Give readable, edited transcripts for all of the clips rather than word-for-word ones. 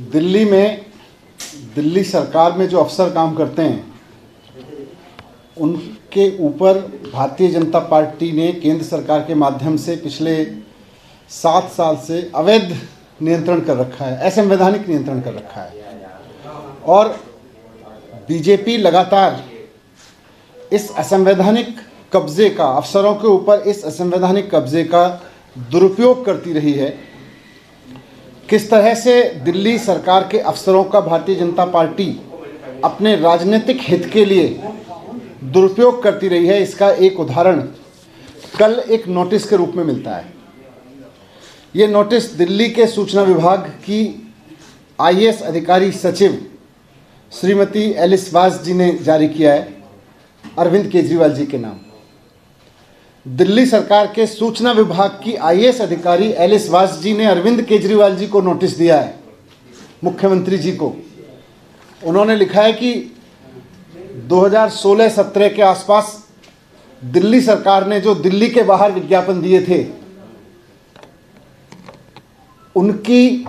दिल्ली में, दिल्ली सरकार में जो अफसर काम करते हैं उनके ऊपर भारतीय जनता पार्टी ने केंद्र सरकार के माध्यम से पिछले 7 साल से अवैध नियंत्रण कर रखा है, असंवैधानिक नियंत्रण कर रखा है। और बीजेपी लगातार इस असंवैधानिक कब्जे का, अफसरों के ऊपर इस असंवैधानिक कब्जे का दुरुपयोग करती रही है। किस तरह से दिल्ली सरकार के अफसरों का भारतीय जनता पार्टी अपने राजनीतिक हित के लिए दुरुपयोग करती रही है, इसका एक उदाहरण कल एक नोटिस के रूप में मिलता है। ये नोटिस दिल्ली के सूचना विभाग की आईएएस अधिकारी सचिव श्रीमती एलिस वास जी ने जारी किया है, अरविंद केजरीवाल जी के नाम। दिल्ली सरकार के सूचना विभाग की आईएएस अधिकारी एलिस वास जी ने अरविंद केजरीवाल जी को नोटिस दिया है, मुख्यमंत्री जी को। उन्होंने लिखा है कि 2016-17 के आसपास दिल्ली सरकार ने जो दिल्ली के बाहर विज्ञापन दिए थे उनकी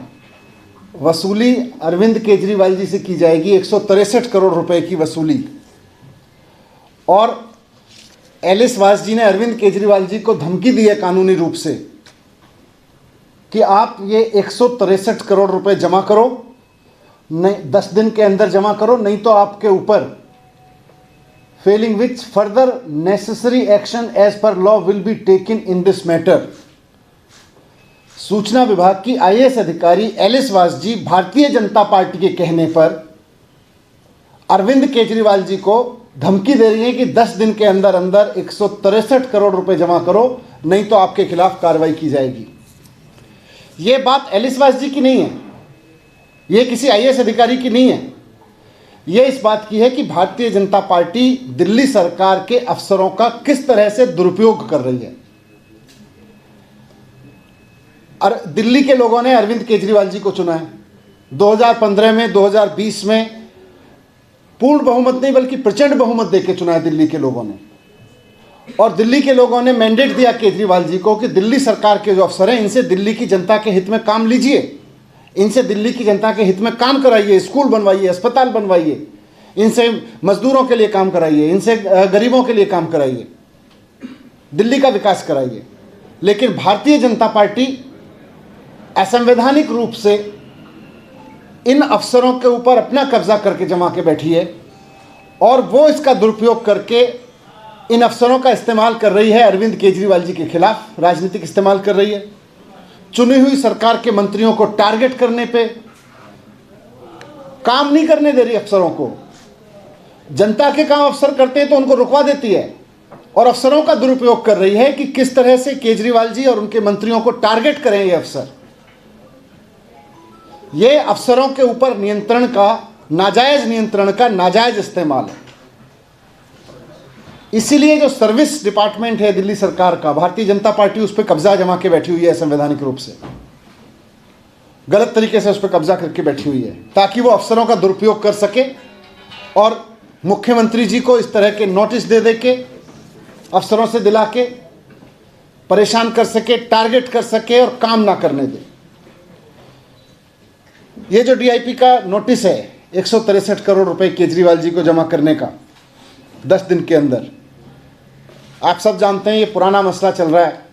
वसूली अरविंद केजरीवाल जी से की जाएगी, 163 करोड़ रुपए की वसूली। और एलिस वास जी ने अरविंद केजरीवाल जी को धमकी दी है कानूनी रूप से कि आप ये 163 करोड़ रुपए जमा करो, नहीं 10 दिन के अंदर जमा करो, नहीं तो आपके ऊपर failing which further necessary action as per law will be taken in this matter. सूचना विभाग की आईएएस अधिकारी एलिस वास जी भारतीय जनता पार्टी के कहने पर अरविंद केजरीवाल जी को धमकी दे रही है कि 10 दिन के अंदर अंदर 163 करोड़ रुपए जमा करो, नहीं तो आपके खिलाफ कार्रवाई की जाएगी। ये बात एलिस वास जी की नहीं है, ये किसी आईएएस अधिकारी की नहीं है, ये इस बात की है कि भारतीय जनता पार्टी दिल्ली सरकार के अफसरों का किस तरह से दुरुपयोग कर रही है। और दिल्ली के लोगों ने अरविंद केजरीवाल जी को चुना है 2015 में, 2020 में पूर्ण बहुमत नहीं बल्कि प्रचंड बहुमत देकर चुना है दिल्ली के लोगों ने। और दिल्ली के लोगों ने मैंडेट दिया केजरीवाल जी को कि दिल्ली सरकार के जो अफसर हैं इनसे दिल्ली की जनता के हित में काम लीजिए, इनसे दिल्ली की जनता के हित में काम कराइए, स्कूल बनवाइए, अस्पताल बनवाइए, इनसे मजदूरों के लिए काम कराइए, इनसे गरीबों के लिए काम कराइए, दिल्ली का विकास कराइए। लेकिन भारतीय जनता पार्टी असंवैधानिक रूप से इन अफसरों के ऊपर अपना कब्जा करके जमा के बैठी है और वो इसका दुरुपयोग करके इन अफसरों का इस्तेमाल कर रही है, अरविंद केजरीवाल जी के खिलाफ राजनीतिक इस्तेमाल कर रही है। चुनी हुई सरकार के मंत्रियों को टारगेट करने पे, काम नहीं करने दे रही अफसरों को। जनता के काम अफसर करते हैं तो उनको रुकवा देती है और अफसरों का दुरुपयोग कर रही है कि किस तरह से केजरीवाल जी और उनके मंत्रियों को टारगेट करें ये अफसर। ये अफसरों के ऊपर नियंत्रण का, नाजायज नियंत्रण का नाजायज इस्तेमाल है। इसीलिए जो सर्विस डिपार्टमेंट है दिल्ली सरकार का, भारतीय जनता पार्टी उस पर कब्जा जमा के बैठी हुई है, संवैधानिक रूप से गलत तरीके से उस पर कब्जा करके बैठी हुई है ताकि वो अफसरों का दुरुपयोग कर सके और मुख्यमंत्री जी को इस तरह के नोटिस दे दे के अफसरों से दिला के परेशान कर सके, टारगेट कर सके और काम ना करने दे। ये जो डीआईपी का नोटिस है 163 करोड़ रुपए केजरीवाल जी को जमा करने का 10 दिन के अंदर, आप सब जानते हैं ये पुराना मसला चल रहा है।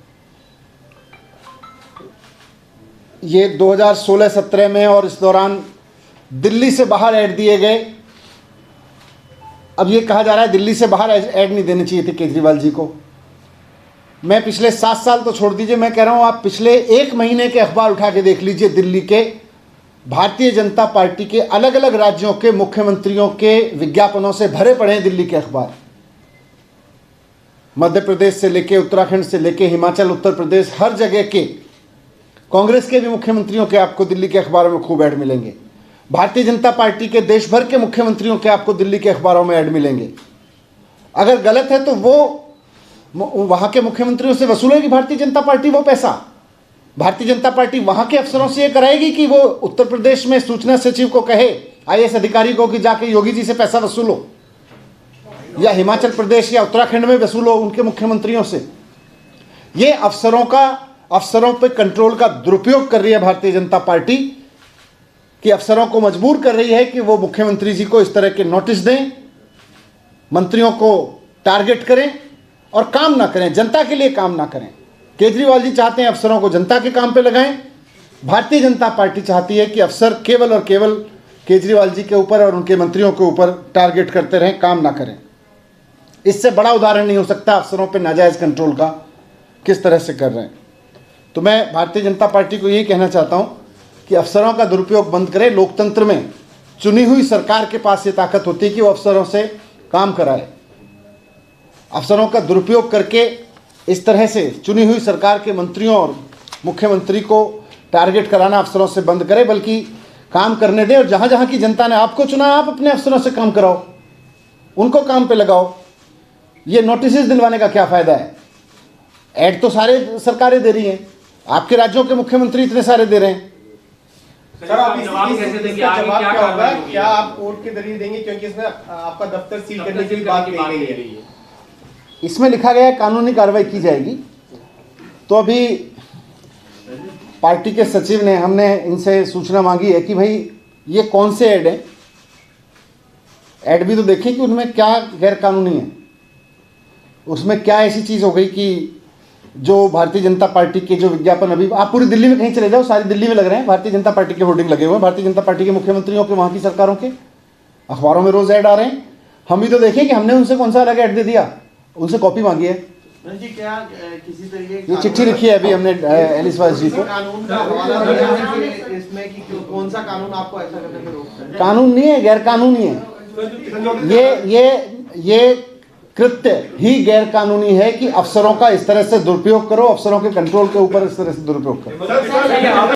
ये 2016-17 में और इस दौरान दिल्ली से बाहर ऐड दिए गए। अब ये कहा जा रहा है दिल्ली से बाहर ऐड नहीं देने चाहिए थे केजरीवाल जी को। मैं पिछले 7 साल तो छोड़ दीजिए, मैं कह रहा हूँ आप पिछले 1 महीने के अखबार उठा के देख लीजिए, दिल्ली के भारतीय जनता पार्टी के अलग अलग राज्यों के मुख्यमंत्रियों के विज्ञापनों से भरे पड़े हैं दिल्ली के अखबार। मध्य प्रदेश से लेके, उत्तराखंड से लेके, हिमाचल, उत्तर प्रदेश, हर जगह के कांग्रेस के भी मुख्यमंत्रियों के आपको दिल्ली के अखबारों में खूब ऐड मिलेंगे। भारतीय जनता पार्टी के देश भर के मुख्यमंत्रियों के आपको दिल्ली के अखबारों में ऐड मिलेंगे। अगर गलत है तो वो वहां के मुख्यमंत्रियों से वसूलेगी भारतीय जनता पार्टी वो पैसा। भारतीय जनता पार्टी वहां के अफसरों से ये कराएगी कि वो उत्तर प्रदेश में सूचना सचिव को कहे, आईएएस अधिकारी को, कि जाके योगी जी से पैसा वसूलो, या हिमाचल प्रदेश या उत्तराखंड में वसूलो उनके मुख्यमंत्रियों से। ये अफसरों पे कंट्रोल का दुरुपयोग कर रही है भारतीय जनता पार्टी कि अफसरों को मजबूर कर रही है कि वो मुख्यमंत्री जी को इस तरह के नोटिस दें, मंत्रियों को टारगेट करें और काम ना करें, जनता के लिए काम ना करें। केजरीवाल जी चाहते हैं अफसरों को जनता के काम पे लगाएं, भारतीय जनता पार्टी चाहती है कि अफसर केवल और केवल केजरीवाल जी के ऊपर और उनके मंत्रियों के ऊपर टारगेट करते रहें, काम ना करें। इससे बड़ा उदाहरण नहीं हो सकता अफसरों पे नाजायज़ कंट्रोल का किस तरह से कर रहे हैं। तो मैं भारतीय जनता पार्टी को यही कहना चाहता हूँ कि अफसरों का दुरुपयोग बंद करें। लोकतंत्र में चुनी हुई सरकार के पास ये ताकत होती है कि वो अफसरों से काम कराए। अफसरों का दुरुपयोग करके इस तरह से चुनी हुई सरकार के मंत्रियों और मुख्यमंत्री को टारगेट कराना अफसरों से बंद करें, बल्कि काम करने दें। और जहाँ जहाँ की जनता ने आपको चुना, आप अपने अफसरों से काम कराओ, उनको काम पे लगाओ। ये नोटिस दिलवाने का क्या फ़ायदा है? ऐड तो सारे सरकारें दे रही हैं, आपके राज्यों के मुख्यमंत्री इतने सारे दे रहे हैं। सर, आप इसका जवाब क्या होगा? क्या आप कोर्ट के जरिए देंगे, क्योंकि इसमें आपका दफ्तर सील करने की बात कही गई है? इसमें लिखा गया है कानूनी कार्रवाई की जाएगी। तो अभी पार्टी के सचिव ने, हमने इनसे सूचना मांगी है कि भाई ये कौन से ऐड हैं, ऐड भी तो देखें कि उनमें क्या गैर कानूनी है, उसमें क्या ऐसी चीज़ हो गई कि जो भारतीय जनता पार्टी के जो विज्ञापन, अभी आप पूरी दिल्ली में कहीं चले जाओ, सारी दिल्ली में लग रहे हैं, भारतीय जनता पार्टी के होर्डिंग लगे हुए हैं, भारतीय जनता पार्टी के मुख्यमंत्रियों के, वहाँ की सरकारों के, अखबारों में रोज ऐड आ रहे हैं। हम भी तो देखें कि हमने उनसे कौन सा अलग ऐड दे दिया, उनसे कॉपी मांगी है जी। क्या किसी तरीके ये चिट्ठी लिखी है अभी हमने एलिस वाइस जी को। कानून का हवाला देना इसमें कि कौन सा कानून आपको ऐसा करने में रोकता है? कानून नहीं है, गैर कानूनी है। ये कृत्य ही गैर कानूनी है कि अफसरों का इस तरह से दुरुपयोग करो, अफसरों के कंट्रोल के ऊपर इस तरह से दुरुपयोग करो।